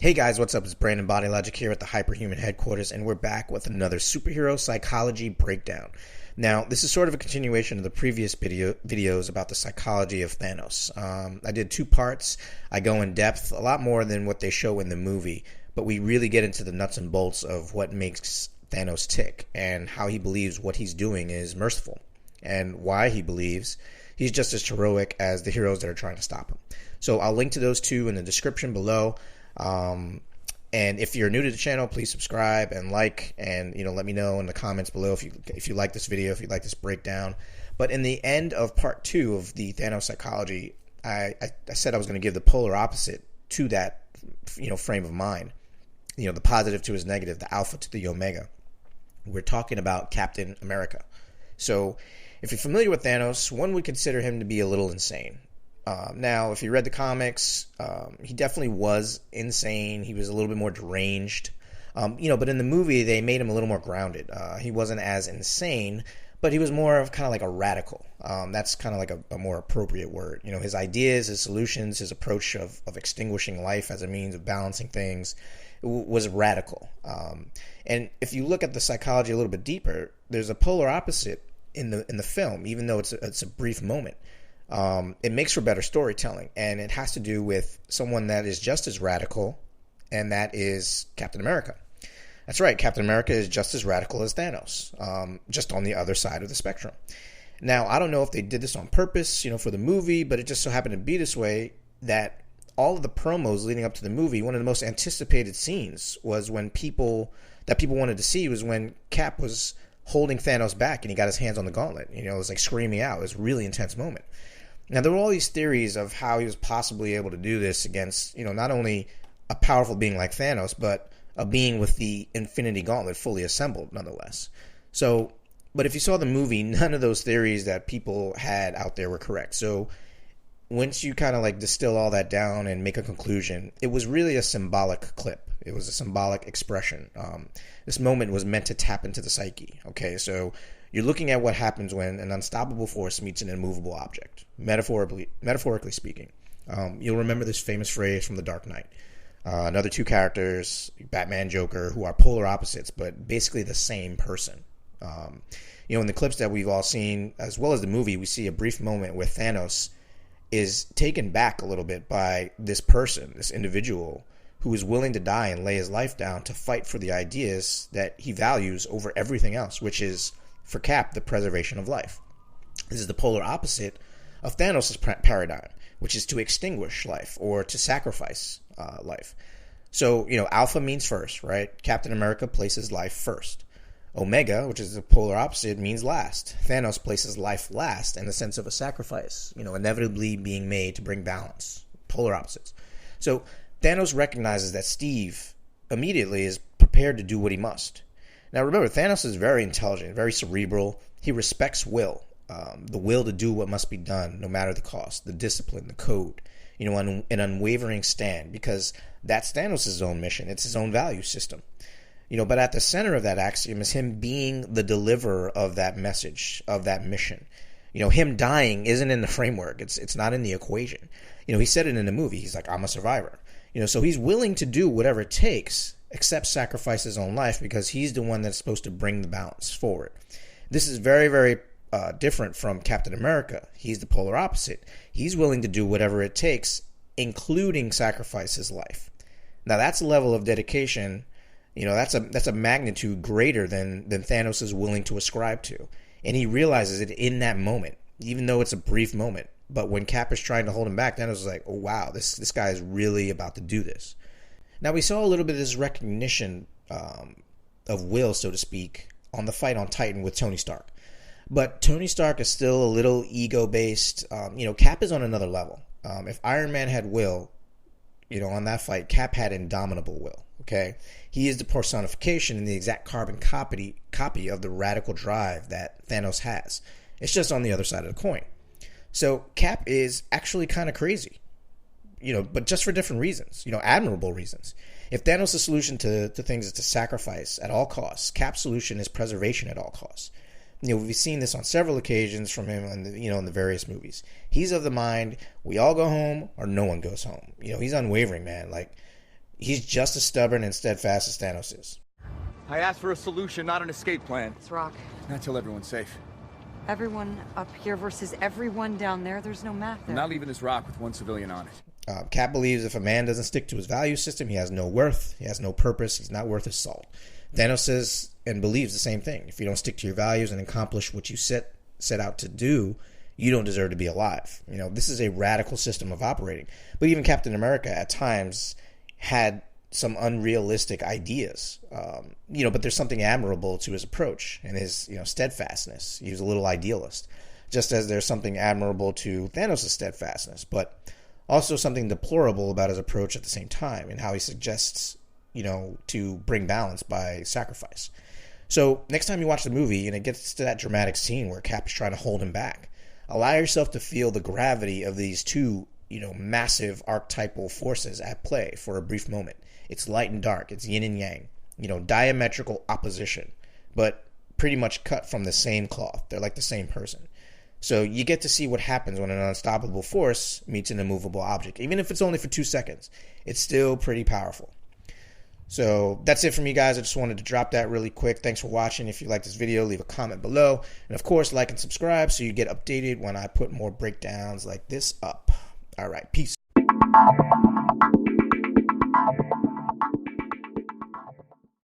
Hey guys, what's up? It's Brandon Body Logic here at the HyperHuman Headquarters, and we're back with another superhero psychology breakdown. Now, this is sort of a continuation of the previous videos about the psychology of Thanos. I did two parts. I go in depth, a lot more than what they show in the movie, but we really get into the nuts and bolts of what makes Thanos tick and how he believes what he's doing is merciful and why he believes he's just as heroic as the heroes that are trying to stop him. So I'll link to those two in the description below. And if you're new to the channel, please subscribe and like, and let me know in the comments below if you like this video, if you like this breakdown. But in the end of part 2 of the Thanos psychology, I said I was going to give the polar opposite to that frame of mind. The positive to his negative, the alpha to the omega. We're talking about Captain America. So if you're familiar with Thanos, one would consider him to be a little insane. Now, if you read the comics, he definitely was insane. He was a little bit more deranged. But in the movie, they made him a little more grounded. He wasn't as insane, but he was more of kind of like a radical. That's kind of like a more appropriate word. His ideas, his solutions, his approach of extinguishing life as a means of balancing things was radical. And if you look at the psychology a little bit deeper, there's a polar opposite in the film, even though it's a brief moment. It makes for better storytelling, and it has to do with someone that is just as radical, and that is Captain America. That's right, Captain America is just as radical as Thanos, just on the other side of the spectrum. Now, I don't know if they did this on purpose, for the movie, but it just so happened to be this way that all of the promos leading up to the movie, one of the most anticipated scenes was when people wanted to see was when Cap was holding Thanos back and he got his hands on the gauntlet. It was like screaming out. It was a really intense moment. Now, there were all these theories of how he was possibly able to do this against, not only a powerful being like Thanos, but a being with the Infinity Gauntlet fully assembled, nonetheless. So, but if you saw the movie, none of those theories that people had out there were correct. So, once you kind of like distill all that down and make a conclusion, it was really a symbolic clip. It was a symbolic expression. This moment was meant to tap into the psyche. Okay, so you're looking at what happens when an unstoppable force meets an immovable object, metaphorically speaking. You'll remember this famous phrase from The Dark Knight. Another two characters, Batman, Joker, who are polar opposites, but basically the same person. In the clips that we've all seen, as well as the movie, we see a brief moment where Thanos is taken back a little bit by this person, this individual, who is willing to die and lay his life down to fight for the ideas that he values over everything else, which is, for Cap, the preservation of life. This is the polar opposite of Thanos' paradigm, which is to extinguish life or to sacrifice life. So, Alpha means first, right? Captain America places life first. Omega, which is the polar opposite, means last. Thanos places life last in the sense of a sacrifice, inevitably being made to bring balance. Polar opposites. So Thanos recognizes that Steve immediately is prepared to do what he must. Now remember, Thanos is very intelligent, very cerebral. He respects will, the will to do what must be done, no matter the cost, the discipline, the code, an unwavering stand, because that's Thanos' own mission. It's his own value system. But at the center of that axiom is him being the deliverer of that message, of that mission. Him dying isn't in the framework. It's not in the equation. He said it in the movie. He's like, I'm a survivor. So he's willing to do whatever it takes, except sacrifice his own life, because he's the one that's supposed to bring the balance forward. This is very, very different from Captain America. He's the polar opposite. He's willing to do whatever it takes, including sacrifice his life. Now that's a level of dedication. That's a magnitude greater than Thanos is willing to ascribe to. And he realizes it in that moment, even though it's a brief moment. But when Cap is trying to hold him back, Thanos is like, oh wow, this guy is really about to do this. Now we saw a little bit of this recognition of will, so to speak, on the fight on Titan with Tony Stark. But Tony Stark is still a little ego-based. Cap is on another level. If Iron Man had will, on that fight, Cap had indomitable will. Okay, he is the personification and the exact carbon copy of the radical drive that Thanos has. It's just on the other side of the coin. So Cap is actually kind of crazy, but just for different reasons, admirable reasons. If Thanos' solution to things is to sacrifice at all costs, Cap's solution is preservation at all costs. We've seen this on several occasions from him in the various movies. He's of the mind, we all go home or no one goes home. He's unwavering, man. Like, he's just as stubborn and steadfast as Thanos is. I asked for a solution, not an escape plan. It's Rock. Not till everyone's safe. Everyone up here versus everyone down there. There's no map there. I'm not leaving this rock with one civilian on it. Capt believes if a man doesn't stick to his value system, he has no worth, he has no purpose, he's not worth his salt. Thanos says and believes the same thing. If you don't stick to your values and accomplish what you set out to do, you don't deserve to be alive. You know, this is a radical system of operating. But even Captain America at times had some unrealistic ideas, but there's something admirable to his approach and his, steadfastness. He was a little idealist, just as there's something admirable to Thanos' steadfastness, but also something deplorable about his approach at the same time and how he suggests, to bring balance by sacrifice. So next time you watch the movie and it gets to that dramatic scene where Cap is trying to hold him back, allow yourself to feel the gravity of these two, massive archetypal forces at play for a brief moment. It's light and dark. It's yin and yang, diametrical opposition, but pretty much cut from the same cloth. They're like the same person. So you get to see what happens when an unstoppable force meets an immovable object. Even if it's only for 2 seconds, it's still pretty powerful. So that's it for me, guys. I just wanted to drop that really quick. Thanks for watching. If you like this video, leave a comment below. And of course, like and subscribe so you get updated when I put more breakdowns like this up. All right, peace.